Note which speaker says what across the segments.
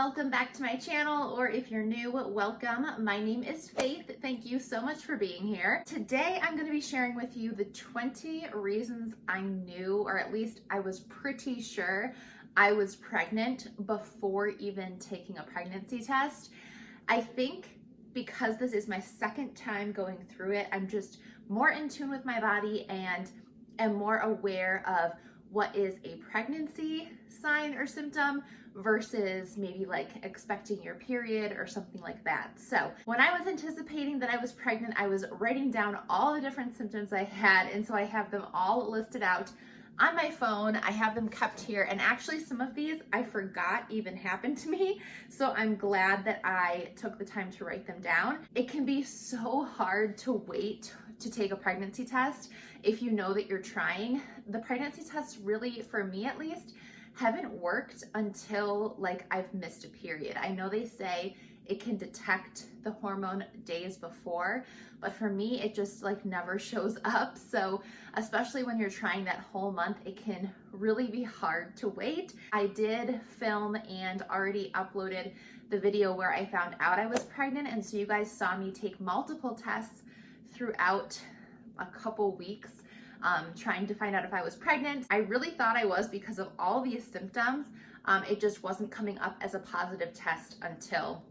Speaker 1: welcome back to my channel, or if you're new, welcome. My name is Faith. Thank you so much for being here. Today I'm going to be sharing with you the 20 reasons I knew, or at least I was pretty sure I was pregnant before even taking a pregnancy test. I think because this is my second time going through it, I'm just more in tune with my body and am more aware of what is a pregnancy sign or symptom versus maybe like expecting your period or something like that. So when I was anticipating that I was pregnant, I was writing down all the different symptoms I had, and so I have them all listed out on my phone. I have them kept here, and actually some of these I forgot even happened to me, so I'm glad that I took the time to write them down. It can be so hard to wait to take a pregnancy test if you know that you're trying. The pregnancy tests really, for me at least, haven't worked until like I've missed a period. I know they say it can detect the hormone days before, but for me it just like never shows up. So especially when you're trying that whole month, it can really be hard to wait. I did film and already uploaded the video where I found out I was pregnant, and so you guys saw me take multiple tests throughout a couple weeks trying to find out if I was pregnant. I really thought I was because of all these symptoms. It just wasn't coming up as a positive test until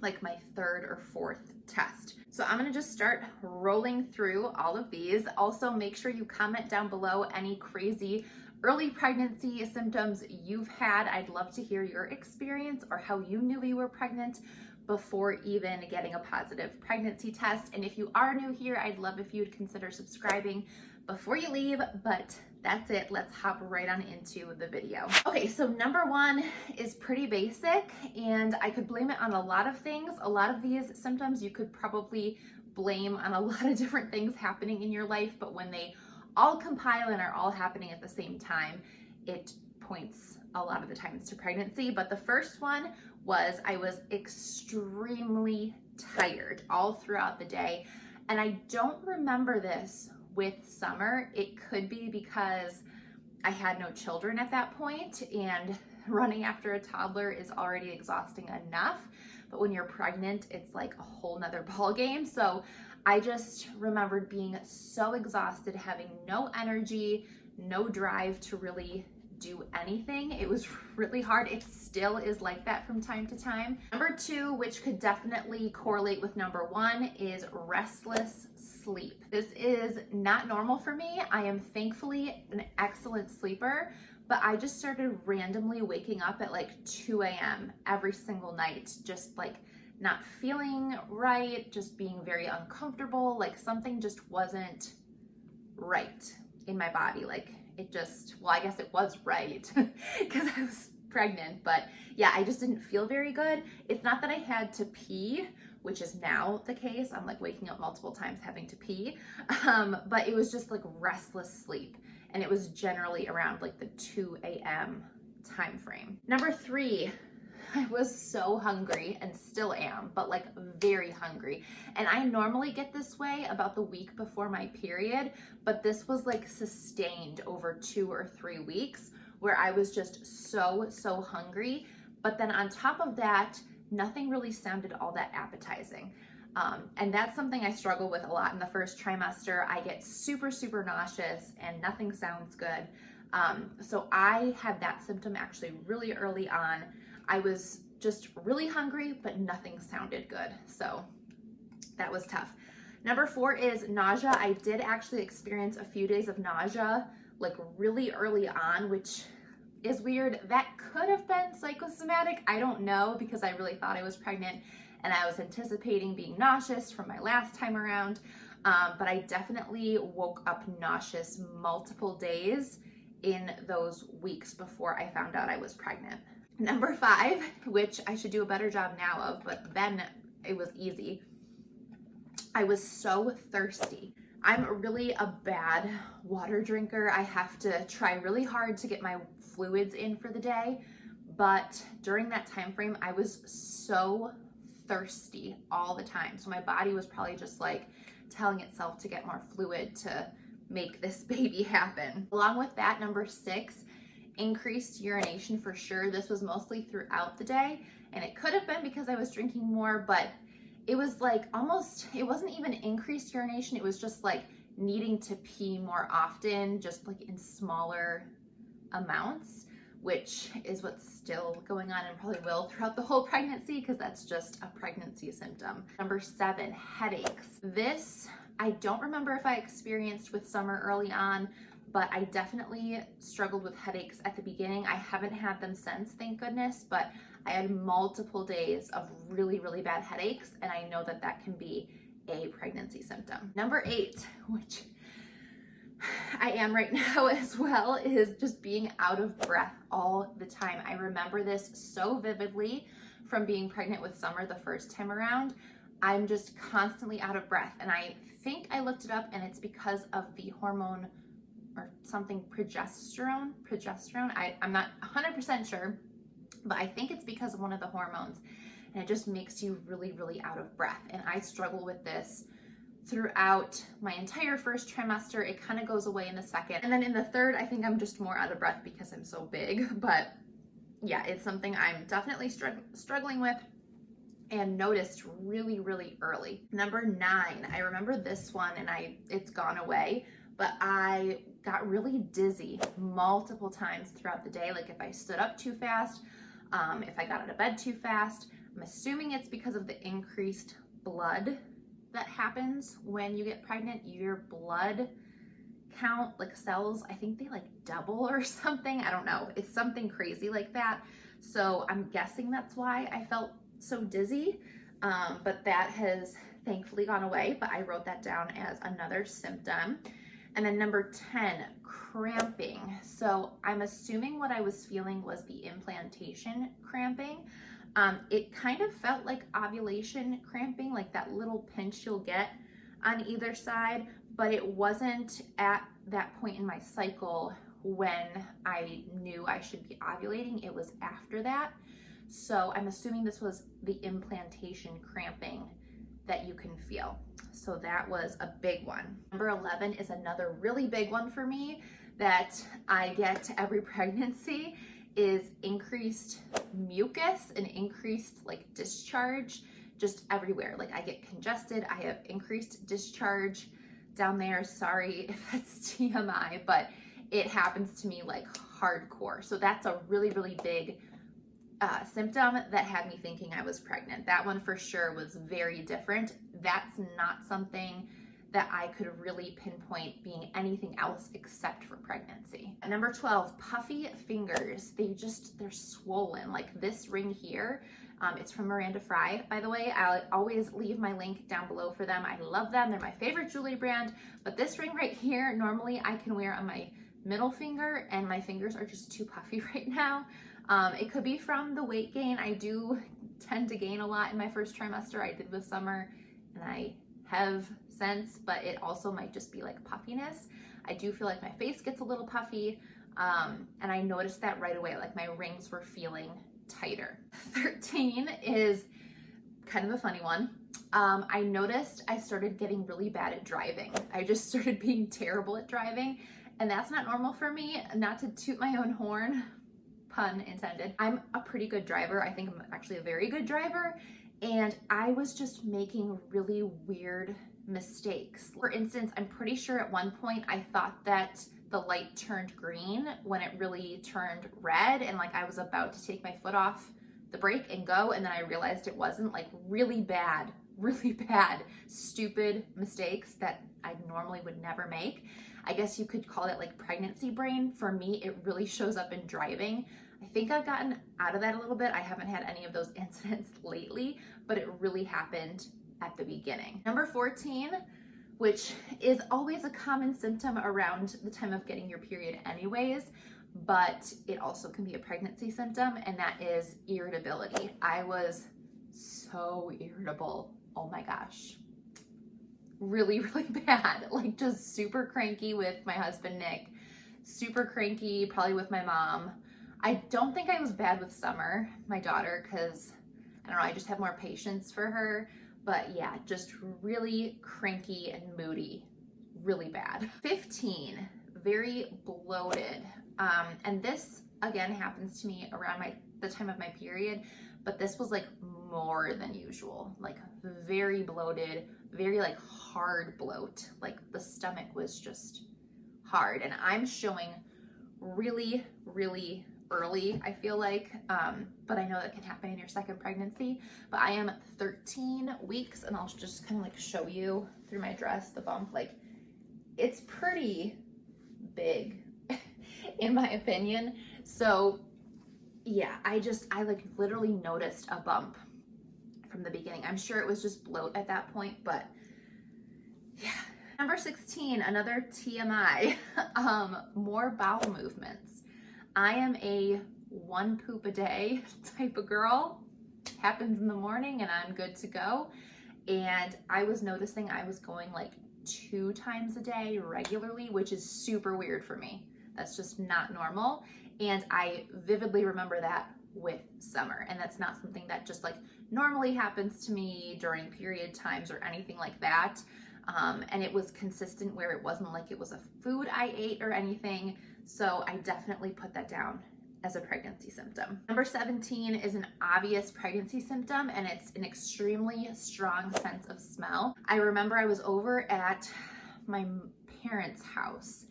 Speaker 1: like my third or fourth test. So I'm gonna just start rolling through all of these. Also, make sure you comment down below any crazy early pregnancy symptoms you've had. I'd love to hear your experience or how you knew you were pregnant before even getting a positive pregnancy test. And if you are new here, I'd love if you'd consider subscribing before you leave, but that's it. Let's hop right on into the video. Okay, so number one is pretty basic, and I could blame it on a lot of things. A lot of these symptoms you could probably blame on a lot of different things happening in your life, but when they all compile and are all happening at the same time, it points a lot of the times to pregnancy. But the first one was I was extremely tired all throughout the day, and I don't remember this with summer. It could be because I had no children at that point, and running after a toddler is already exhausting enough, but when you're pregnant, it's like a whole nother ball game. So I just remembered being so exhausted, having no energy, no drive to really do anything. It was really hard. It still is like that from time to time. Number two, which could definitely correlate with number one, is restless sleep. This is not normal for me. I am thankfully an excellent sleeper, but I just started randomly waking up at like 2 a.m. every single night, just like not feeling right, just being very uncomfortable, like something just wasn't right in my body. Like it just, well, I guess it was right because I was pregnant, but yeah, I just didn't feel very good. It's not that I had to pee, which is now the case. I'm like waking up multiple times having to pee, but it was just like restless sleep, and it was generally around like the 2 a.m. time frame. Number three, I was so hungry, and still am, but like very hungry. And I normally get this way about the week before my period, but this was like sustained over 2 or 3 weeks where I was just so hungry. But then on top of that, nothing really sounded all that appetizing. And that's something I struggle with a lot in the first trimester. I get super nauseous and nothing sounds good. So I had that symptom actually really early on. I was just really hungry, but nothing sounded good. So that was tough. Number four is nausea. I did actually experience a few days of nausea like really early on, which is weird. That could have been psychosomatic. I don't know, because I really thought I was pregnant and I was anticipating being nauseous from my last time around. But I definitely woke up nauseous multiple days in those weeks before I found out I was pregnant. Number five, which I should do a better job now of, but then it was easy. I was so thirsty. I'm really a bad water drinker. I have to try really hard to get my fluids in for the day, but during that time frame, I was so thirsty all the time. So my body was probably just like telling itself to get more fluid to make this baby happen. Along with that, number six Increased urination for sure. This was mostly throughout the day, and it could have been because I was drinking more, but it was like almost, it wasn't even increased urination. It was just like needing to pee more often, just like in smaller amounts, which is what's still going on and probably will throughout the whole pregnancy, because that's just a pregnancy symptom. Number 7, headaches. This, I don't remember if I experienced with summer early on, but I definitely struggled with headaches at the beginning. I haven't had them since, thank goodness, but I had multiple days of really, really bad headaches, and I know that that can be a pregnancy symptom. Number 8, which I am right now as well, is just being out of breath all the time. I remember this so vividly from being pregnant with Summer the first time around. I'm just constantly out of breath, and I think I looked it up, and it's because of the hormone or something, progesterone. I'm not 100% sure, but I think it's because of one of the hormones, and it just makes you really, really out of breath. And I struggle with this throughout my entire first trimester. It kind of goes away in the second. And then in the third, I think I'm just more out of breath because I'm so big. But yeah, it's something I'm definitely struggling with and noticed really, really early. Number 9, I remember this one, and it's gone away, but I got really dizzy multiple times throughout the day. Like if I stood up too fast, if I got out of bed too fast. I'm assuming it's because of the increased blood that happens when you get pregnant. Your blood count, like cells, I think they like double or something. I don't know. It's something crazy like that. So I'm guessing that's why I felt so dizzy. But that has thankfully gone away, but I wrote that down as another symptom. And then number 10, cramping. So I'm assuming what I was feeling was the implantation cramping. It kind of felt like ovulation cramping, like that little pinch you'll get on either side, but it wasn't at that point in my cycle when I knew I should be ovulating. It was after that. So I'm assuming this was the implantation cramping that you can feel. So that was a big one. Number 11 is another really big one for me that I get every pregnancy, is increased mucus and increased like discharge just everywhere. Like I get congested, I have increased discharge down there. Sorry if that's TMI, but it happens to me like hardcore. So that's a really, really big symptom that had me thinking I was pregnant. That one for sure was very different. That's not something that I could really pinpoint being anything else except for pregnancy. Number 12, puffy fingers. They're swollen. Like this ring here, it's from FRYE, by the way. I'll always leave my link down below for them. I love them. They're my favorite jewelry brand. But this ring right here, normally I can wear on my middle finger, and my fingers are just too puffy right now. It could be from the weight gain. I do tend to gain a lot in my first trimester. I did with Summer, and I have since, but it also might just be like puffiness. I do feel like my face gets a little puffy, and I noticed that right away, like my rings were feeling tighter. 13 is kind of a funny one. I noticed I started getting really bad at driving. I just started being terrible at driving, and that's not normal for me. Not to toot my own horn, pun intended. I'm a pretty good driver. I think I'm actually a very good driver, and I was just making really weird mistakes. For instance, I'm pretty sure at one point I thought that the light turned green when it really turned red, and like I was about to take my foot off the brake and go, and then I realized it wasn't. Like really bad, stupid mistakes that I normally would never make. I guess you could call it like pregnancy brain. For me, it really shows up in driving. I think I've gotten out of that a little bit. I haven't had any of those incidents lately, but it really happened at the beginning. Number 14, which is always a common symptom around the time of getting your period anyways, but it also can be a pregnancy symptom, and that is irritability. I was so irritable. Oh my gosh. Really, really bad. Like just super cranky with my husband, Nick. Super cranky, probably with my mom. I don't think I was bad with Summer, my daughter, because I don't know, I just have more patience for her. But yeah, just really cranky and moody, really bad. 15, very bloated. And this again happens to me around the time of my period, but this was like more than usual, like very bloated, very like hard bloat. Like the stomach was just hard, and I'm showing really, really early, I feel like, but I know that can happen in your second pregnancy. But I am 13 weeks, and I'll just kind of like show you through my dress the bump. Like, it's pretty big in my opinion. So yeah, I like literally noticed a bump from the beginning. I'm sure it was just bloat at that point, but yeah. Number 16, another TMI, more bowel movements. I am a one poop a day type of girl. Happens in the morning and I'm good to go. And I was noticing I was going like 2 times a day regularly, which is super weird for me. That's just not normal. And I vividly remember that with summer. And that's not something that just like normally happens to me during period times or anything like that. And it was consistent where it wasn't like it was a food I ate or anything. So I definitely put that down as a pregnancy symptom. Number 17 is an obvious pregnancy symptom, and it's an extremely strong sense of smell. I remember I was over at my parents' house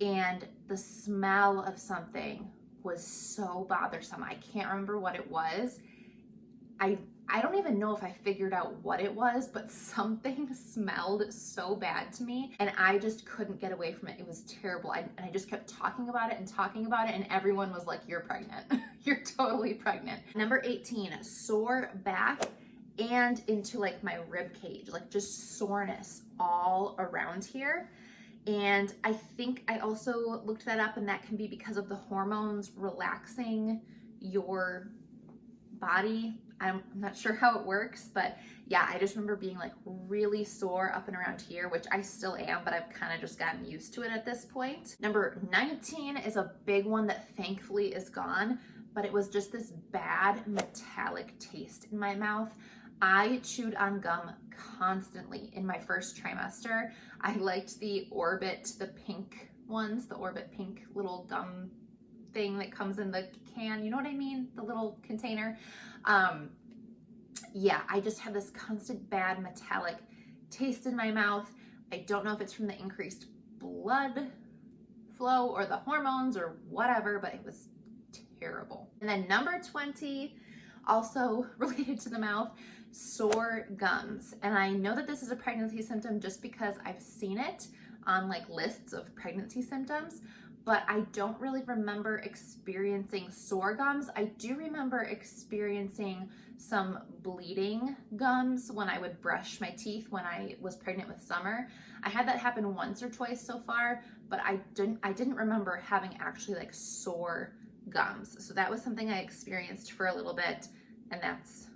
Speaker 1: and the smell of something was so bothersome. I can't remember what it was. I don't even know if I figured out what it was, but something smelled so bad to me and I just couldn't get away from it. It was terrible. And I just kept talking about it, and everyone was like, you're pregnant. You're totally pregnant. Number 18, sore back and into like my rib cage, like just soreness all around here. And I think I also looked that up, and that can be because of the hormones relaxing your body. I'm not sure how it works, but yeah, I just remember being like really sore up and around here, which I still am, but I've kind of just gotten used to it at this point. Number 19 is a big one that thankfully is gone, but it was just this bad metallic taste in my mouth. I chewed on gum constantly in my first trimester. I liked the Orbit, the pink ones, the Orbit pink little gum thing that comes in the can, you know what I mean? The little container. Yeah, I just had this constant bad metallic taste in my mouth. I don't know if it's from the increased blood flow or the hormones or whatever, but it was terrible. And then number 20, also related to the mouth, sore gums. And I know that this is a pregnancy symptom just because I've seen it on like lists of pregnancy symptoms, but I don't really remember experiencing sore gums. I do remember experiencing some bleeding gums when I would brush my teeth when I was pregnant with Summer. I had that happen once or twice so far, but I didn't remember having actually like sore gums. So that was something I experienced for a little bit, and that's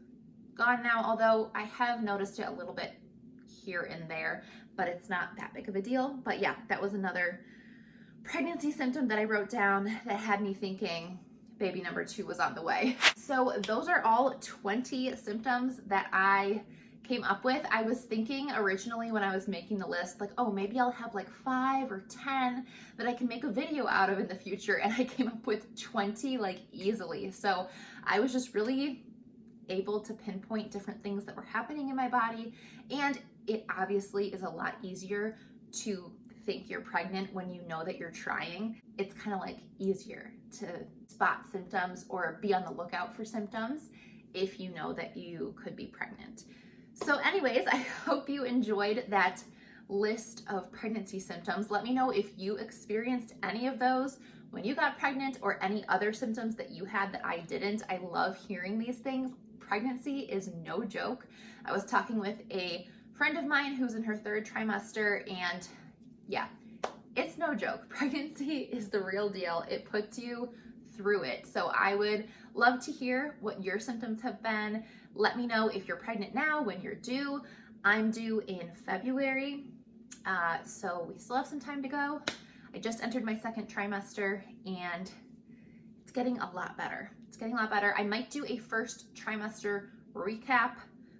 Speaker 1: gone now, although I have noticed it a little bit here and there, but it's not that big of a deal. But yeah, that was another pregnancy symptom that I wrote down that had me thinking baby number 2 was on the way. So those are all 20 symptoms that I came up with. I was thinking originally when I was making the list, like, oh, maybe I'll have like 5 or 10 that I can make a video out of in the future. And I came up with 20 like easily. So I was just really able to pinpoint different things that were happening in my body. And it obviously is a lot easier to think you're pregnant when you know that you're trying. It's kind of like easier to spot symptoms or be on the lookout for symptoms if you know that you could be pregnant. So anyways, I hope you enjoyed that list of pregnancy symptoms. Let me know if you experienced any of those when you got pregnant or any other symptoms that you had that I didn't. I love hearing these things. Pregnancy is no joke. I was talking with a friend of mine who's in her 3rd trimester, and yeah, it's no joke. Pregnancy is the real deal. It puts you through it. So I would love to hear what your symptoms have been. Let me know if you're pregnant now, when you're due. I'm due in February, so we still have some time to go. I just entered my 2nd trimester and it's getting a lot better. It's getting a lot better. I might do a 1st trimester recap.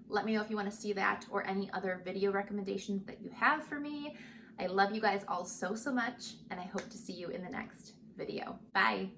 Speaker 1: Let me know if you want to see that or any other video recommendations that you have for me. I love you guys all so much, and I hope to see you in the next video. Bye.